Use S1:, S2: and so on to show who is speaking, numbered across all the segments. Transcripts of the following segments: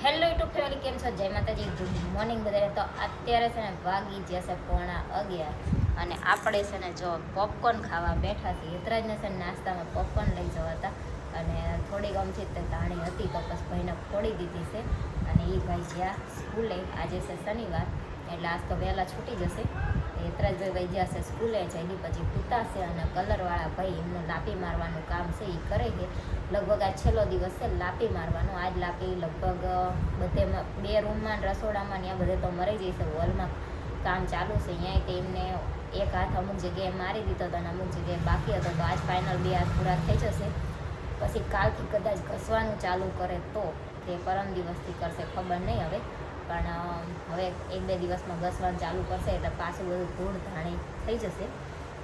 S1: Hello YouTube family, કેમ છો? જય માતાજી, ગુડ મોર્નિંગ બધાને. તો અત્યારે છે ને વાગી જશે 11:15 અને આપણે છે ને જો પોપકોર્ન ખાવા બેઠા છીએ. એતરાજને છે ને નાસ્તામાં પોપકોર્ન લઈ જવા હતા અને થોડીક અમથી તે ધાણી હતી તો બસ ભાઈને ફોડી દીધી છે. અને એ ભાઈ જ્યાં સ્કૂલે, આજે છે શનિવાર એટલે આજ તો વહેલા છૂટી જશે. એતરાજભાઈ ભાઈ જ્યાં છે સ્કૂલે જઈને પછી પૂતાશે અને કલરવાળા ભાઈ એમનું લાપી મારવાનું કામ છે એ કરે છે. લગભગ આ છેલ્લો દિવસ છે લાપી મારવાનો. આજ લાપી લગભગ બધે 2 રૂમમાં રસોડામાં ત્યાં બધે તો મરી જશે. હોલમાં કામ ચાલુ છે, અહીંયા તેમને એક હાથ અમુક જગ્યાએ મારી દીધો હતો અને અમુક જગ્યાએ બાકી હતો. તો આજ ફાઇનલ 2 હાથ પૂરા થઈ જશે. પછી કાલથી કદાચ ઘસવાનું ચાલુ કરે તો તે પરમ દિવસથી કરશે, ખબર નહીં હવે. પણ હવે 1-2 દિવસમાં ઘસવાનું ચાલુ કરશે એટલે પાછું બધું ધૂળ ધાણી થઈ જશે.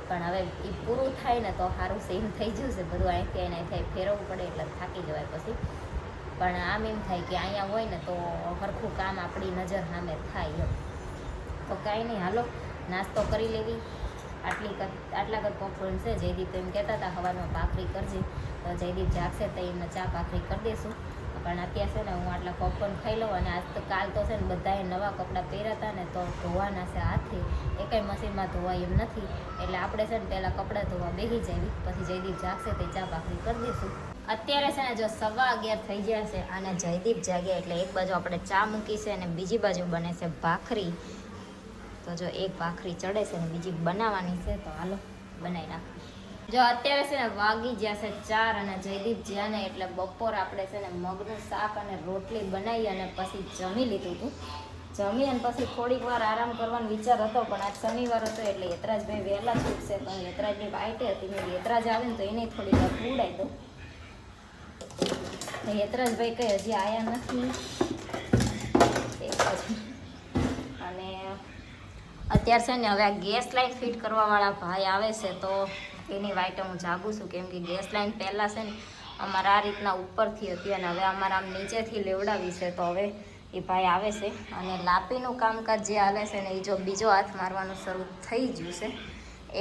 S1: પણ હવે એ પૂરું થાય ને તો સારું સેમ થઈ જશે બધું. અહીંથી અહીંથી ફેરવવું પડે એટલે થાકી જવાય પછી. પણ આમ એમ થાય કે અહીંયા હોય ને તો સરખું કામ આપણી નજર સામે થાય. તો કાંઈ નહીં, હાલો નાસ્તો કરી લેવી. આટલા કદ પોપકોર્ન છે. જયદીપ તો એમ કહેતા હતા સવારમાં ભાખરી કરજે, તો જયદીપ જાગશે તો એમને ચા ભાખરી કરી દઈશું. પણ અત્યારે છે ને હું આટલા પોપકોર્ન ખાઈ લઉં. અને આજ તો કાલ તો છે ને બધાએ નવા કપડાં પહેર્યા હતા ને તો ધોવાના છે હાથે, એ કંઈ મશીનમાં ધોવાય એમ નથી. એટલે આપણે છે ને પહેલાં કપડાં ધોવા બેસી જાય, પછી જયદીપ જાગશે તો ચા ભાખરી કરી દઈશું. અત્યારે છે ને જો 11:15 થઈ ગયા છે અને જયદીપ જાગ્યા એટલે એક બાજુ આપણે ચા મૂકી છે અને બીજી બાજુ બને છે ભાખરી. તો જો એક ભાખરી ચડે છે ને બીજી બનાવવાની છે, તો હાલો બનાવી નાખ. જો અત્યારે છે ને વાગી ગયા છે 4 અને જયદીપ જ્યાં ને એટલે બપોર આપણે છે ને મગનું શાક અને રોટલી બનાવી અને પછી જમી લીધું હતું. જમી અને પછી થોડીક વાર આરામ કરવાનો વિચાર હતો, પણ આજ શનિવાર હતો એટલે યતરાજભાઈ વહેલા છૂટશે. તો યતરાજની વાઈટે હતી, મેં યતરાજ આવે ને તો એને થોડીક વાર ઉડાવી દઉં. યતરાજભાઈ કંઈ હજી આવ્યા નથી. અને અત્યારે છે ને હવે આ ગેસ લાઈન ફિટ કરવાવાળા ભાઈ આવે છે તો એની વાઈટે હું જાગું છું. કેમ કે ગેસ લાઈન પહેલાં છે ને અમારે આ રીતના ઉપરથી હતી અને હવે અમારે આમ નીચેથી લેવડાવી છે. તો હવે એ ભાઈ આવે છે અને લાપીનું કામકાજ જે હાલે છે ને એ જો બીજો હાથ મારવાનું શરૂ થઈ ગયું છે.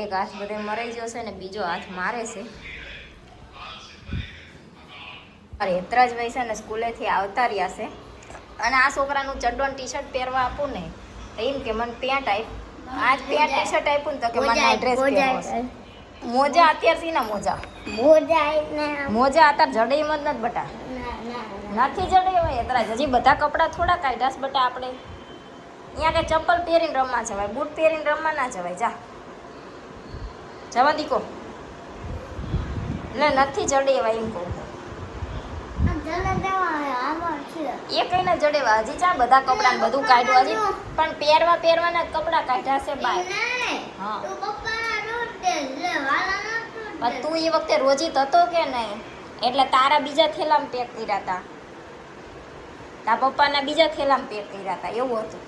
S1: એક હાથ બધે મરાઈ ગયો છે ને બીજો હાથ મારે છે. અરે યતરાજભાઈ છે ને સ્કૂલેથી આવતા રહ્યા છે અને આ છોકરાનું ચડ્ડો ટી શર્ટ પહેરવા આપું ને તો એમ કે મને પેન્ટ આપ. આજ પેન્ટ ટી શર્ટ આપ્યું ને તો કે મને ડ્રેસ પહેરવો છે. મોજા અત્યારથી ના મોજા અત્યારે જડે એમ જ નથી બટા, નથી જડે હોય યતરાજ. હજી બધા કપડાં થોડા કાઢ્યા બટા આપણે. અહીંયા કે ચપ્પલ પહેરીને રમવા જવાય, બૂટ પહેરીને રમવા ના જવાય. જવા દીકો એટલે નથી જડે એવા એમ કહું. એ કઈ ના જડેવા હજી ચા બધા કપડા બધું કાઢ્યું હજી, પણ પહેરવાના કપડા કાઢ્યા છે બાય. હા તું એ વખતે રોજીત હતો કે નહીં એટલે તારા બીજા થેલામાં પેક કર્યા હતા, તારા પપ્પાના બીજા થેલામાં પેક કર્યા હતા એવું હતું.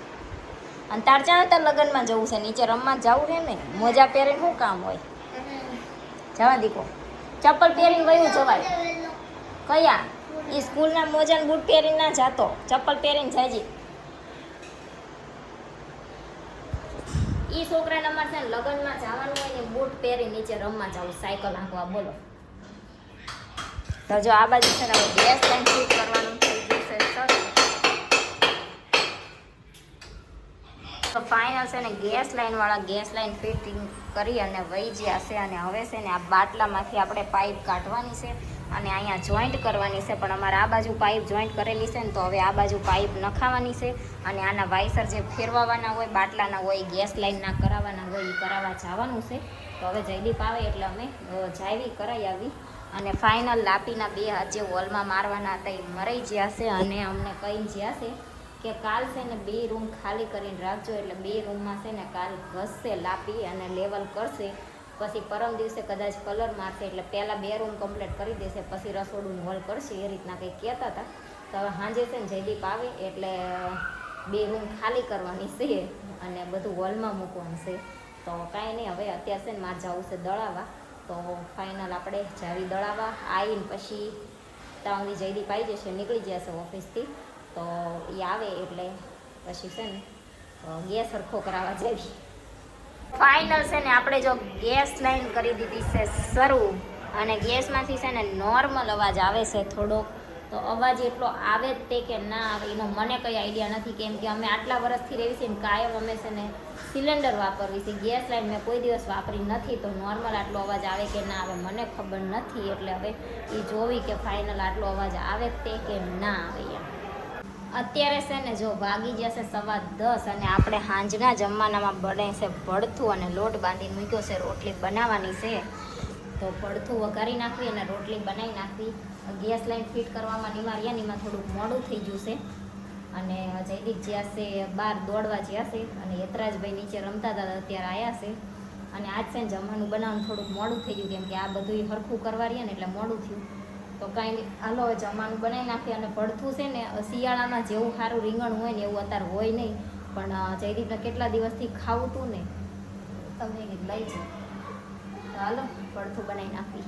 S1: અને તાર ચા હતા લગ્નમાં જવું છે, નીચે રમવા જવું છે ને, મોજા પહેરીને શું કામ હોય. જવા દીકો ચપ્પલ પહેરીને વયું જવાય. કયા એ સ્કૂલના મોજા બૂટ પહેરીને ના જાતો, ચપ્પલ પહેરીને જાયજી. એ છોકરાને અમારે છે ને લગ્નમાં જવાનું હોય ને બૂટ પહેરી નીચે રમવા જવું, સાયકલ હાંકવા. બોલો તો જો આ બાજુ છે ને ગેસ લાઈન ફિટ કરવાનું થઈ ગયું છે સરસ. તો ફાઇનલ છે ને ગેસ લાઈનવાળા ગેસ લાઈન ફિટિંગ કરી અને વહી ગયા છે. અને હવે છે ને આ બાટલામાંથી આપણે પાઇપ કાઢવાની છે અને અહીંયા જોઈન્ટ કરવાની છે. પણ અમારે આ બાજુ પાઇપ જોઈન્ટ કરેલી છે ને તો હવે આ બાજુ પાઇપ નખાવાની છે. અને આના વાઇસર જે ફેરવાના હોય, બાટલાના હોય, ગેસ લાઈનના કરાવવાના હોય એ કરાવવા જવાનું છે. તો હવે જયદીપ આવે એટલે અમે જાવી કરાવી આવી. અને ફાઇનલ લાપીના 2 હાથ જે વોલમાં મારવાના હતા એ મરાઈ ગયા છે. અને અમને કહી ગયા છે કે કાલ છે ને 2 રૂમ ખાલી કરીને રાખજો, એટલે 2 રૂમમાં છે ને કાલ ઘસશે લાપી અને લેવલ કરશે. પછી પરમ દિવસે કદાચ કલર મારશે એટલે પહેલાં 2 રૂમ કમ્પ્લીટ કરી દેશે, પછી રસોડું હોલ કરશે. એ રીતના કંઈક કહેતા હતા. તો હવે સાંજે છે ને જયદીપ આવે એટલે 2 રૂમ ખાલી કરવાની છે અને બધું હોલમાં મૂકવાનું છે. તો કાંઈ નહીં, હવે અત્યારે છે ને મારે જવું છે દળાવવા. તો ફાઇનલ આપણે જાવી દળાવવા આવીને પછી ત્યાં સુધી જયદીપ આવી જશે, નીકળી જશે ઓફિસથી. તો એ આવે એટલે પછી છે ને ગેસ સરખો કરાવવા જઈએ. ફાઇનલ છે ને આપણે જો ગેસ લાઈન કરી દીધી છે શરૂ અને ગેસમાંથી છે ને નોર્મલ અવાજ આવે છે થોડોક. તો અવાજ એટલો આવે જ તે કે ના આવે એનો મને કંઈ આઈડિયા નથી, કેમ કે અમે આટલા વર્ષથી રહેવી છે ને કાયમ અમે છે ને સિલિન્ડર વાપરવી છે, ગેસ લાઈન મેં કોઈ દિવસ વાપરી નથી, તો નોર્મલ આટલો અવાજ આવે કે ના આવે મને ખબર નથી. એટલે હવે એ જોવી કે ફાઇનલ આટલો અવાજ આવે તે કે ના આવે એમ. અત્યારે છે ને જો વાગી જશે 10:15 અને આપણે સાંજના જમવાનામાં બને છે ભડથું અને લોટ બાંધીને મૂક્યો છે, રોટલી બનાવવાની છે તો ભડથું વઘારી નાખવી અને રોટલી બનાવી નાખવી. ગેસ લાઈન ફિટ કરવામાં નિવાર્યાનીમાં થોડુંક મોડું થઈ ગયું છે અને જયદીપ જ્યાં છે બહાર દોડવા જ્યાં છે અને યતરાજભાઈ નીચે રમતા હતા અત્યારે આવ્યા છે. અને આજ છે ને જમવાનું બનાવવાનું થોડુંક મોડું થઈ ગયું, કેમ કે આ બધું હરખું કરવા રહ્યા ને એટલે મોડું થયું. તો કાંઈ નહીં, હાલો હવે જમવાનું બનાવી નાખીએ. અને ભડથું છે ને શિયાળામાં જેવું સારું રીંગણ હોય ને એવું અત્યારે હોય નહીં, પણ જયદીપને કેટલા દિવસથી ખાવું હતું ને તમે લઈ જાઓ. તો હાલો ભડથું બનાવી નાખી.